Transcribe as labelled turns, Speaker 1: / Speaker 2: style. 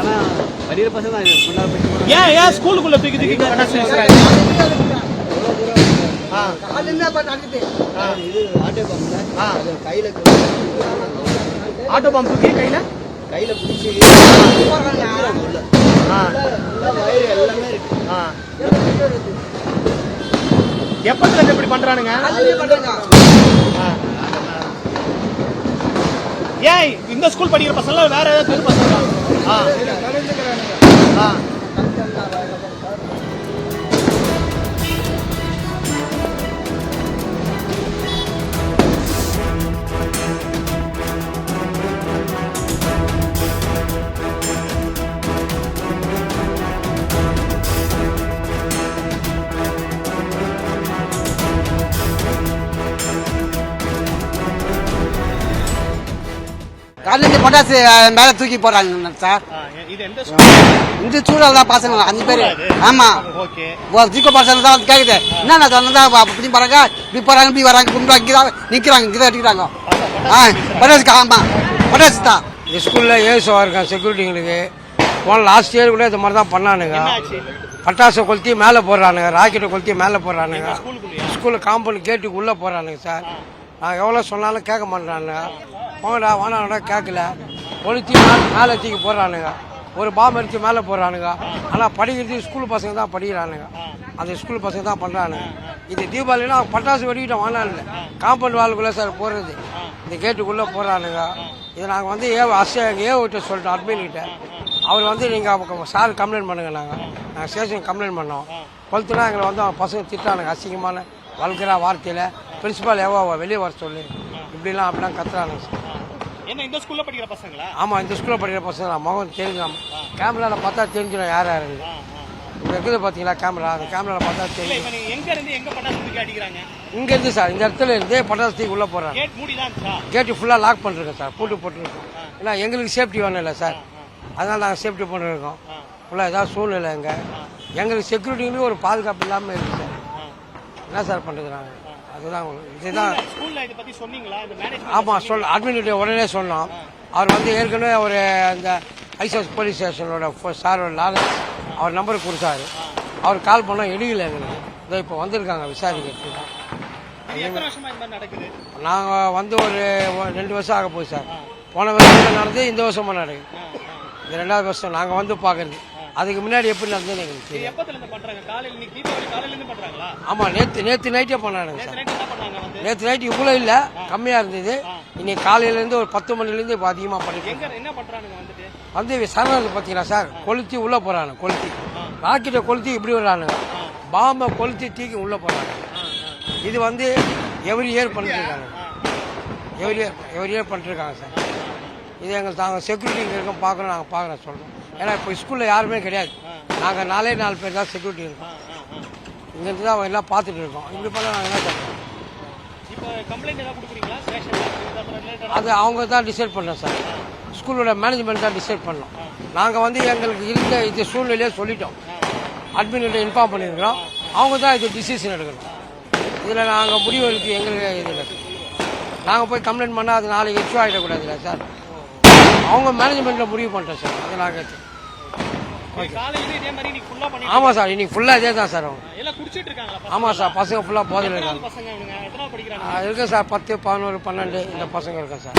Speaker 1: ஆனால் படிக்கிற பசங்க தான் இது
Speaker 2: ஏன் ஸ்கூலுக்குள்ள தூக்கி பட்டாசு வீசுறாங்க?
Speaker 1: இது ஆட்டோ பம்பு கையில்
Speaker 2: ஆட்டோ பம்ப் தூக்கி
Speaker 1: கையில் பிடிச்சி உள்ள வயிறு எல்லாமே இருக்கு.
Speaker 2: எப்பத்துல இருந்து இப்படி பண்றானுங்க? ஏன் இந்த ஸ்கூல் படிக்கிற பசங்க வேற ஏதாவது தெரு பசங்க?
Speaker 3: காலையில பட்டாசு மேல தூக்கி போறாங்க சார்.
Speaker 2: இது எந்த ஸ்கூல்?
Speaker 3: இந்த சூழல் தான் பசங்க 5 பேரு. ஆமா,
Speaker 2: ஓகே.
Speaker 3: ஜிகோ பசங்க தான் கேக்குது. என்ன சொன்னதா இப்படி போறாங்க, இப்படி போறாங்க, இப்படி வராங்க, கும்பிடுறாங்க, நிக்கிறாங்க, இங்கே அடிக்கிறாங்க. பட்டாசு. ஆமா, பட்டாசு தான்.
Speaker 4: இந்த ஸ்கூலில் ஏசுவா இருக்கேன் செக்யூரிட்டிங்களுக்கு. போன லாஸ்ட் இயர் கூட இது மாதிரி தான் பண்ணானுங்க. பட்டாசை கொளுத்தி மேலே போடுறானுங்க, ராக்கெட்டை கொளுத்தி மேலே போடுறானுங்க. ஸ்கூலில் காம்பவுண்ட் கேட்டுக்கு உள்ளே போடுறானுங்க சார். நான் எவ்வளோ சொன்னாலும் கேட்க மாட்டேறானுங்க. போங்கடா வானாடா கேட்கல. கொளுத்தி மேலே தூக்கி போடுறானுங்க. ஒரு பாம்பு அடித்து மேலே போடுறானுங்க. ஆனால் படிக்கிறது ஸ்கூல் பசங்க தான் படிக்கிறானுங்க. அந்த ஸ்கூல் பசங்க தான் பண்ணுறானுங்க. இது தீபாவளினா பட்டாசு வெடிக்கிட்ட வானால காம்பவுண்ட் வாலுக்குள்ளே சார் போடுறது. இந்த கேட்டுக்குள்ளே போடுறானுங்க. இதை நாங்கள் வந்து எங்கள் விட்டு சொல்லிட்டோம் அட்மின்கிட்ட. அவர் வந்து நீங்கள் சார் கம்ப்ளைண்ட் பண்ணுங்க. நாங்கள் ஸ்டேஷனுக்கு கம்ப்ளைண்ட் பண்ணோம். கொளுத்துனா எங்களை வந்து அவங்க பசங்க திட்டானுங்க அசிங்கமான வளர்க்குற வார்த்தையில். பிரின்சிபால் வெளியே வர சொல்லு இப்படிலாம் அப்படிலாம் கத்துறானுங்க சார்.
Speaker 2: இந்த ஸ்கூல்ல படிக்கிற பசங்களா?
Speaker 4: ஆமாம், இந்த ஸ்கூலில் படிக்கிற பசங்க முகம் தெரிஞ்சாம கேமராவில் பார்த்தா தெரிஞ்சிடும் யார் யாருங்க. இப்போ இருக்குது பார்த்தீங்களா கேமரா, அந்த கேமராவில் பார்த்தா தெரியும். இங்கேருந்து சார் இந்த இடத்துல இருந்து பட்டாசு தூக்கி உள்ளே போடுறாங்க. கேட்டு ஃபுல்லாக லாக் பண்ணிருக்கோம் சார், பூட்டு போட்டுருக்கோம். ஏன்னா எங்களுக்கு சேஃப்டி வேணும் இல்லை சார், அதனால் நாங்கள் சேஃப்டி பண்ணிருக்கோம். ஃபுல்லாக ஏதாவது சூழ்நிலை எங்களுக்கு செக்யூரிட்டிங்களுக்கு ஒரு பாதுகாப்பு இல்லாமல் இருக்குது சார். என்ன சார் பண்ணுறது நாங்கள்? அதுதான் இதுதான். ஆமாம், அட்மினிஸ்ட்ரேட்டிவ் உடனே சொன்னோம். அவர் வந்து ஏற்கனவே ஒரு அந்த ஐசஸ் போலீஸ் ஸ்டேஷனோட சார் லாரன்ஸ் அவர் நம்பருக்கு கொடுத்தாரு. அவர் கால் பண்ணால் எடுக்கல எங்களுக்கு. இதோ இப்போ வந்திருக்காங்க விசாரிக்கிறதுக்கு. நாங்கள் வந்து ஒரு 2 வருஷம் ஆக போகுது சார். போன வருஷம் நடந்து இந்த வருஷமாக நடக்குது. இது 2வது வருஷம் நாங்கள் வந்து பார்க்குறது. அதுக்கு முன்னாடி எப்படி நடந்ததுன்னு எங்களுக்கு தெரியும். ஆமாம், நேற்று நைட்டே பண்ணானுங்க சார். நேற்று நைட்டு இவ்வளோ இல்லை, கம்மியாக இருந்தது. இன்னைக்கு காலையிலேருந்து ஒரு 10 மணிலேருந்து இப்போ அதிகமாக பண்ணிட்டு வந்து சரணது பார்த்தீங்களா சார், கொளுத்தி உள்ளே போகிறானு. கொளுத்தி ராக்கெட்டை கொளுத்தி இப்படி வர்றானுங்க. பாம்பை கொளுத்தி தூக்கி உள்ளே போகிறாங்க. இது வந்து எவ்ரி இயர் பண்ணிட்டுருக்காங்க. எவ்ரி இயர் பண்ணிட்டுருக்காங்க சார். இது எங்களுக்கு நாங்கள் செக்யூரிட்டி இங்கே இருக்கோம், பார்க்கணும். நாங்கள் பார்க்குறோம் சொல்கிறோம். ஏன்னா இப்போ ஸ்கூலில் யாருமே கிடையாது. நாங்கள் 4 பேர் தான் செக்யூரிட்டி இருக்கோம். இங்கேருந்து தான் எல்லாம் பார்த்துட்டு இருக்கோம். இப்படி பண்ண நாங்கள் என்ன பண்ணுறோம்? அது அவங்க தான் டிசைட் பண்ணோம் சார். ஸ்கூலோட மேனேஜ்மெண்ட் தான் டிசைட் பண்ணோம். நாங்கள் வந்து எங்களுக்கு இருந்த இது சூழ்நிலையே சொல்லிட்டோம். அட்மின்கிட்ட இன்ஃபார்ம் பண்ணியிருக்கிறோம். அவங்க தான் இது டிசிஷன் எடுக்கணும். இதில் நாங்கள் முடிவு எடுத்து எங்களுக்கு இதில் நாங்கள் போய் கம்ப்ளைண்ட் பண்ணால் அது நாளைக்கு இஷ்யூ ஆகிடக்கூடாதுல்ல சார். அவங்க மேனேஜ்மெண்ட்டில் முடிவு பண்ணிட்டோம் சார். அது நாங்கள் ஆமாம் சார், இன்னைக்கு ஃபுல்லாக இதே தான் சார். அவங்க ஆமாம் சார், பசங்க ஃபுல்லாக போதையில் இருக்காங்க. இருக்கு சார், 10, 11, 12 இந்த பசங்க இருக்கேன் சார்.